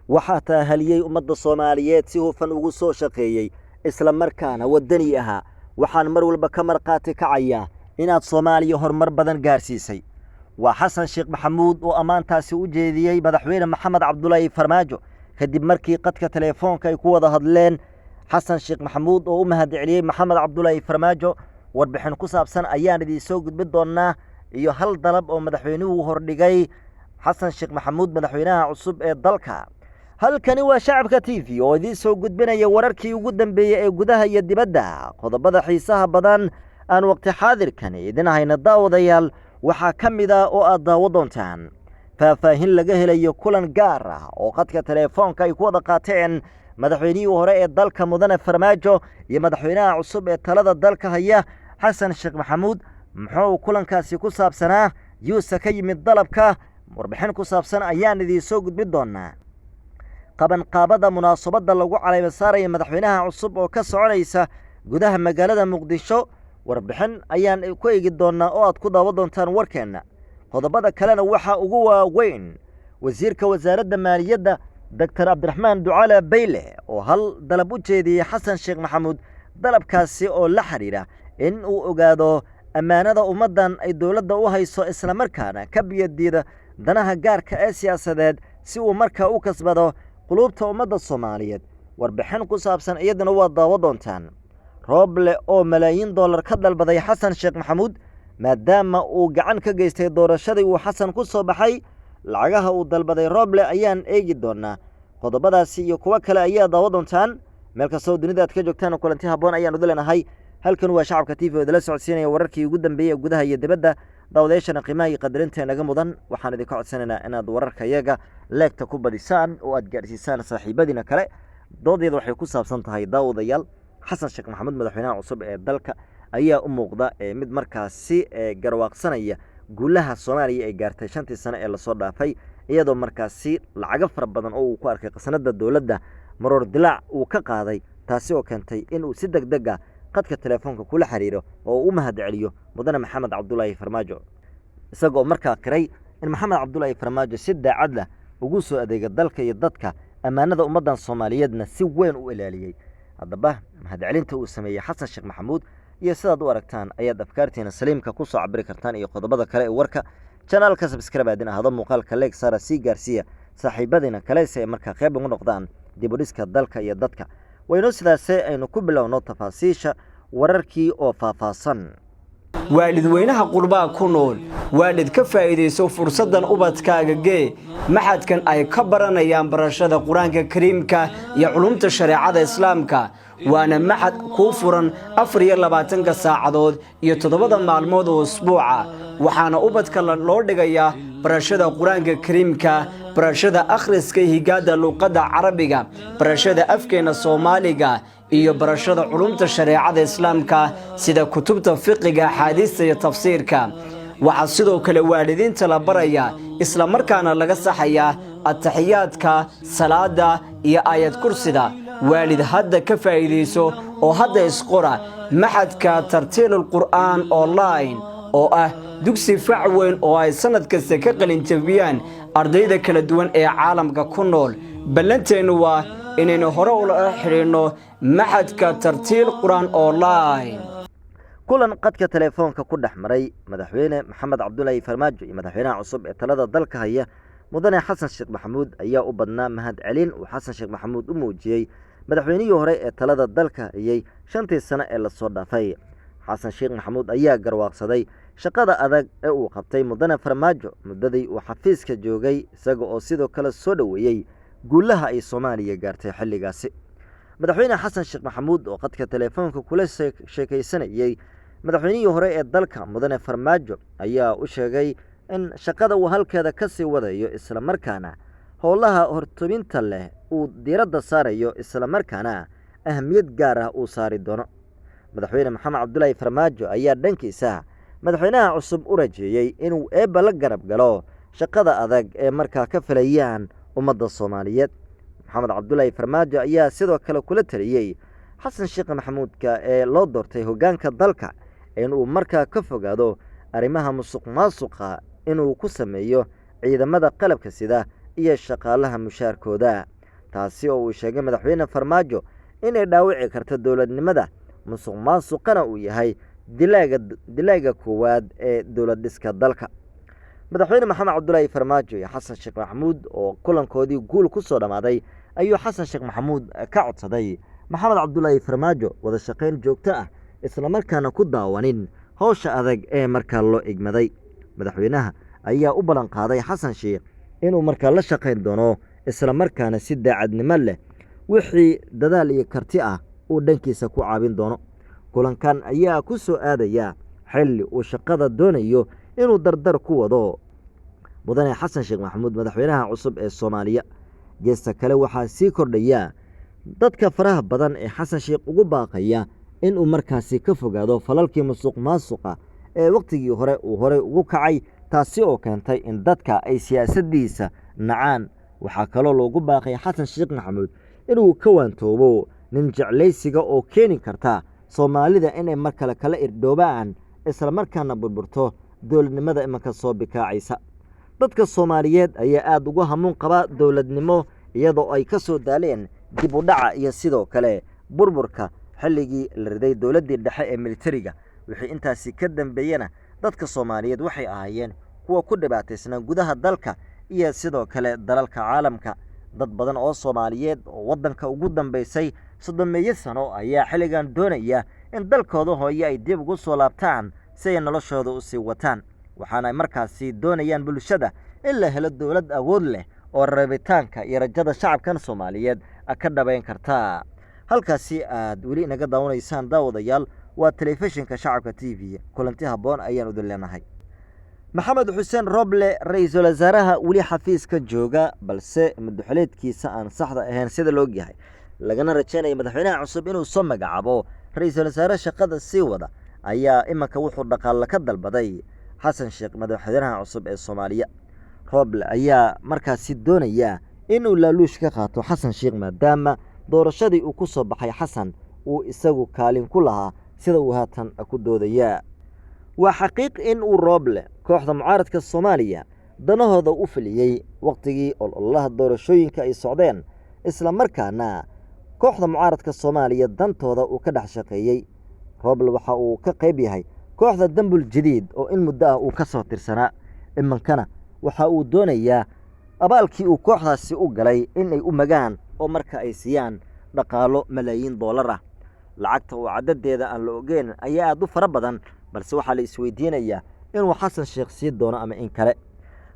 waxaa taahaliyey ummadda Soomaaliyeed si hufan ugu soo shaqeeyay isla markaana wadani ahaa waxaan mar walba ka marqaati kacayaa inaad Soomaaliya horumar badan gaarsiisay waa Xasan Sheekh Maxamuud oo amaantaasi u jeediyay madaxweyne Maxamed Cabdullaahi Farmaajo kadib markii qadka telefoonka ay ku wada hadleen Xasan Sheekh Maxamuud oo u mahadceliyay Maxamed Cabdullaahi Farmaajo warbixin ku saabsan ayaan idin soo gudbin doonaa iyo hal dalab oo madaxweynuhu hordhigay Xasan Sheekh Maxamuud madaxweynaha cusub ee dalka halkani waa Shacabka TV oo idin soo gudbinaya wararkii ugu dambeeyay ee gudaha iyo dibadda qodobada xiisaha badan aan waqti xaadirkan idin hayna daawadayaal waxaa kamid ah oo aad daawo doontaan faahfaahin laga helayo kulan gaar ah oo qadka telefoonka ay ku wada qaateen madaxweynihii hore ee dalka mudane Farmaajo iyo madaxweynaha cusub ee talada dalka haya Xasan Sheekh Maxamuud muxuu kulankaasi ku saabsanaa yuusa ka yimid dalabka warbixin ku saabsan ayaan idin soo gudbin doonaa qabanqaabada munaasabada lagu calaamad saaray madaxweynaha cusub oo ka soconaysa gudaha magaalada Muqdisho warbixin ayaan ku eegi doonaa oo aad ku daawo doontaan warkeena qodobada kalena waxa ugu waaweyn wasiirka wasaaradda maaliyadda Dr. Cabdiraxmaan Ducaale Bayle oo hal dalab u jeediyay Xasan Sheekh Maxamuud dalabkaasi oo la xiriira in uu ogaado amaanada ummadan ay dawladda u hayso isla markaana ka biyadiida danaha gaarka ee siyaasadeed si uu markaa u kasbado qulubta ummadda Soomaaliyeed warbixin ku saabsan iyaduna waa daawo doontaan Roble oo malaayiin dollar ka dalbaday Xasan Sheekh Maxamuud maadaama uu gacan ka geystay doorashadii uu Xasan ku soo baxay lacagaha uu dalbaday Roble ayaan eegi doonaa qodobadaasi iyo kuwa kale ayaa daawo doontaan meel kastoo dunida aad ka joogtaan kulanti haboon ayaan u leenahay halkan waa Shacabka TV oo la socodsiinaya wararkii ugu dambeeyay gudaha iyo dibadda daawadeeshana qiimaha iyo qadarinta naga mudan waxaan idin ka codsanaynaa inaad wararka iyaga leegta ku badisaan oo aad gaarsiisaan saaxiibadiina kale doodeeda waxay ku saabsan tahay daawadayaal Xasan Sheekh Maxamuud madaxweynaha cusub ee dalka ayaa u muuqda mid markaasi garwaaqsanaya guulaha Soomaaliya ay gaartay 5 sano ee la soo dhaafay iyadoo markaasi lacag fara badan oo uu ku arkay qasnada dawladda maroor dilaac uu ka qaaday taasi oo keentay in uu si degdeg ah qadka telefoonka kula xiriiro oo u mahadceliyo mudane Maxamed Cabdullaahi Farmaajo isagoo markaa qiray in Maxamed Cabdullaahi Farmaajo si daacad ah ugu soo adeega dalka iyo dadka amaanada ummadan Soomaaliyeedna si weyn u ilaaliyay haddaba mahadcelinta uu sameeyay Xasan Sheekh Maxamuud iyo sidaad u aragtaan ayaad afkaartiina saliimka ku soo cabiri kartaan iyo qodobada kale ee warka channelka subscribe adina hada muuqaalka like saara si gaarsiya saaxiibadiina kale si ay markaa qayb uga noqdaan dib u dhiska dalka iyo dadka waynu sidaasay aynu ku bilowno tafaasiisha wararkii oo faahfaahsan waalidweynaha qurbaha ku nool waalid ka faa'iideyso fursadan ubadkaaga gee maxadkan ay ka baranayaan barashada quraanka kariimka iyo culumta shariicada islaamka waana maxad ku furan 24 saacadood iyo 7 maalmood oo usbuuca waxaana ubadka loo dhigayaa barashada quraanka kariimka barashada akhriska higaada luqadda carabiga barashada afkeena Soomaaliga iyo barashada culumta shariicada islaamka sida kutubta fiqiga xadiiska iyo tafsiirka waxa sidoo kale waalidiinta la baraya isla markaana laga saxaya at-tahiyaadka salaada iyo aayad kursida waalid hadda ka faa'iideyso oo hadda isqora maxadka tartiilul qur'aan online oo ah dugsi fac weyn oo ay sanad kasta ka qalin jabiyaan ardayda kala duwan ee caalamka ku nool ballanteenu waa inaynu hore ula xiriirno maxadka tartiil qur'aan online kulan qadka telefoonka ku dhaxmaray madaxweyne Maxamed Cabdullaahi Farmaajo iyo madaxweynaha cusub ee talada dalka haya mudane Xasan Sheekh Maxamuud ayaa u badnaa mahadcelin uu Xasan Sheekh Maxamuud u muujiyay madaxweynihii hore ee talada dalka hayay 5 sano ee la soo dhaafay Xasan Sheekh Maxamuud ayaa garwaaqsaday shaqada adag ee uu qabtay mudane Farmaajo muddadii uu xafiiska joogay isaga oo sidoo kale soo dhaweeyay guulaha ay Soomaaliya gaartay xilligaasi madaxweyne Xasan Sheekh Maxamuud oo qadka telefoonka kula sheekaysanayay madaxweynihii hore ee dalka mudane Farmaajo ayaa u sheegay in shaqada uu halkeeda ka sii wadayo isla markaana howlaha hortobinta leh uu diiradda saarayo isla markaana ahmiyad gaar ah uu saari doono madaxweyne Maxamed Cabdullaahi Farmaajo ayaa dhankiisa madaxweynaha cusub u rajeeyay inuu eebba la garab galo shaqada adag ee markaa ka filayaan ummadda Soomaaliyeed Maxamed Cabdullaahi Farmaajo ayaa sidoo kale kula taliyay Xasan Sheekh Maxamuudka ee loo doortay hoggaanka dalka inuu markaa ka fogaado arrimaha musuqmaasuqa inuu ku sameeyo ciidamada qalabka sida iyo shaqaalaha mushaarkooda taasi oo uu sheegay madaxweyne farmaajo inay dhaawici karto dowladnimada, musuq maasuqana uu yahay dilaaga koowaad ee dowlad dhiska dalka. madaxweyne maxamed cabdulaahi farmaajo iyo xasan sheekh maxamuud oo kulankoodii guul ku soo dhammaaday ayuu xasan sheekh maxamuud ka codsaday maxamed cabdulaahi farmaajo wada shaqayn joogto ah, islamarkaana ku daawanin howsha adag ee markaa loo igmaday. madaxweynaha ayaa u ballan qaaday xasan sheekh inuu markaa la shaqayn doono, islamarkaana si daacadnimo leh wixii dadaal iyo karti ah uu dhankiisa ku caawin doono. kulankan ayaa ku soo aadaya xilli uu shaqada doonayo inuu dardar ku wado mudane xasan sheekh maxamuud, madaxweynaha cusub ee Soomaaliya. geesta kale waxaa sii kordhaya dadka faraha badan ee xasan sheekh ugu baaqaya inuu markaasi ka fogaado falalkii musuq maasuqa ee waqtigii hore uu horey ugu kacay, taasi oo keentay in dadka ay siyaasaddiisa nacaan. waxaa kaloo loogu baaqay xasan sheekh maxamuud inuu ka waantoobo nin jeclaysiga oo keeni karta Soomaalida inay mar kale kala irdhoobaan, islamarkaana burburto dowladnimada imanka soo bikaacaysa. dadka Soomaaliyeed ayaa aad ugu hamuun qaba dowladnimo, iyadoo ay ka soo daaleen dib u dhaca iyo sidoo kale burburka xilligii la riday dowladdii dhexe ee militariga. wixii intaasi ka dambeeyana dadka Soomaaliyeed waxay ahaayeen kuwa ku dhibaataysnaa gudaha dalka iyo sidoo kale dalalka caalamka. dad badan oo Soomaaliyeed oo waddanka ugu dambeysay 30 sano ayaa xilligan doonaya in dalkooda hooyo ay dib ugu soo laabtaan si ay noloshooda u sii wataan. waxaana markaasi doonayaan bulshada in la helo dowlad awood leh oo rabitaanka iyo rajada shacabkan Soomaaliyeed ka dhabayn karta. halkaasi aad weli inaga daawanaysaan daawadayaal waa telefishinka Shacabka TV. kulanti haboon ayaan u leenahay. maxamed xuseen roble ra'iisul wasaaraha weli xafiiska jooga, balse madaxweynaadkiisa aan saxda ahayn sida loo yahay, lagana rajaynayo madaxweynaha cusub inuu soo magacaabo ra'iisul wasaare shaqada sii wada, ayaa imanka wuxuu dhaqaale ka dalbaday xasan sheekh madaxweynaha cusub ee Soomaaliya. roble ayaa markaasi doonaya inuu laaluush ka qaato xasan sheekh, maadaama doorashadii uu ku soo baxay xasan uu isagu kaalin ku lahaa sida uu haatan ku doodaya. waa xaqiiq in uu roble kooxda mucaaradka Soomaaliya danahooda u filiyay waqtigii ololaha doorashooyinka ay socdeen, isla markaana kooxda mucaaradka Soomaaliya dantooda uu ka dhex shaqeeyay. roble waxa uu ka qayb yahay kooxda dambul jadiid oo in muddo ah uu ka soo tirsanaa, imankana waxa uu doonayaa abaalkii uu kooxdaasi u galay in ay u magaan oo marka ay siiyaan dhaqaalo malaayiin doolar ah. lacagta oo cadadeeda aan la ogeyn ayaa aad u fara badan, balse waxaa la isweydiinayaa inuu xasan sheekh sii doono ama in kale.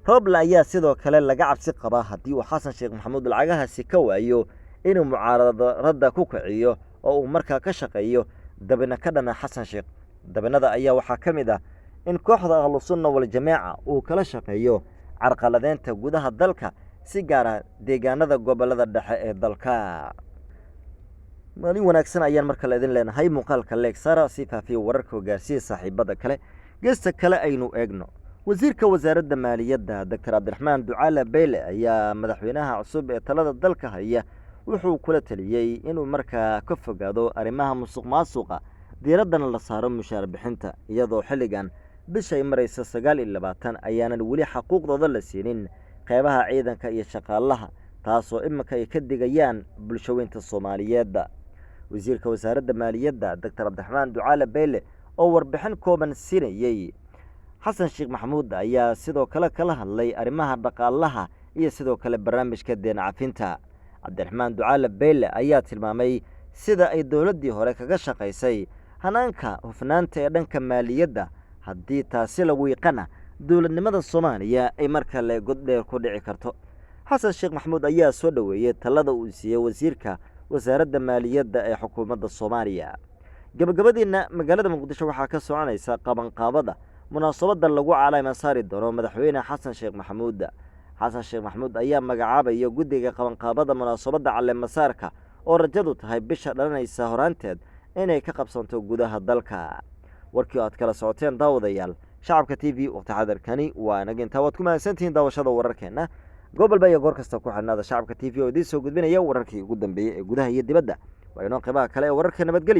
roble ayaa sidoo kale laga cabsi qabaa haddii uu xasan sheekh maxamuud lacagahaasi ka waayo inuu mucaaradada ku kiciyo oo uu markaa ka shaqeeyo dabina ka dhana xasan sheekh. dabinada ayaa waxaa ka mid ah in kooxda ahlusunna waljamaaca uu kala shaqeeyo carqaladeynta gudaha dalka, si gaara deegaanada gobolada dhexe ee dalka. maalin wanaagsan ayaan marka la idin leenahay. muuqaalka leeg sara si faafiyo wararka gaarsiiya saaxiibada kale. geesta kale aynu eegno wasiirka wasaaradda maaliyadda Dr. Cabdiraxmaan Ducaale Beyle ayaa madaxweynaha cusub ee talada dalka haya wuxuu kula taliyay inuu markaa ka fogaado arrimaha musuq maasuqa, diiradana la saaro mushaar bixinta, iyadoo xilligan bishay maraysa 29 ayaanan weli xaquuqdooda la siinin qeybaha ciidanka iyo shaqaalaha, taasoo iminka ay ka digayaan bulshooyinka Soomaaliyeed. wasiirka wasaaradda maaliyadda Dr. Cabdiraxmaan Ducaale Beyle oo warbixin kooban siinayay xasan sheekh maxamuud ayaa sidoo kale kala hadlay arrimaha dhaqaalaha iyo sidoo kale barnaamijka deen cafinta. Cabdiraxmaan Ducaale Beyle ayaa tilmaamay sida ay dowladdii hore kaga shaqaysay hanaanka hufnaanta ee dhanka maaliyadda. haddii taasi lagu yaqaan dowladnimada Soomaaliya ay marka le god dheer ku dhici karto. xasan sheekh maxamuud ayaa soo dhaweeyay talada uu siiyay wasiirka wasaaradda maaliyadda ee xukuumadda Soomaaliya. gabagabadiina magaalada Muqdisho waxaa ka soconaysa qabanqaabada munaasabada lagu calaamad saari doono madaxweyne xasan sheekh maxamuud. xasan sheekh maxamuud ayaa magacaabaya guddiga qabanqaabada munaasabada calaamad saarka oo rajadu tahay bisha dhalanaysa horaanteed inay ka qabsanto gudaha dalka. warkii aad kala socoteen daawadayaal Shacabka TV waqti xadarkani waa naginta waad ku mahadsantihiin daawashada wararkeena. gobolba iyo goor kasta ku xidhnaada Shacabka TV oo idin soo gudbinaya wararkii ugu dambeeyay ee gudaha iyo dibadda. waa inoo qaybaha kale ee wararka nabadgelyo.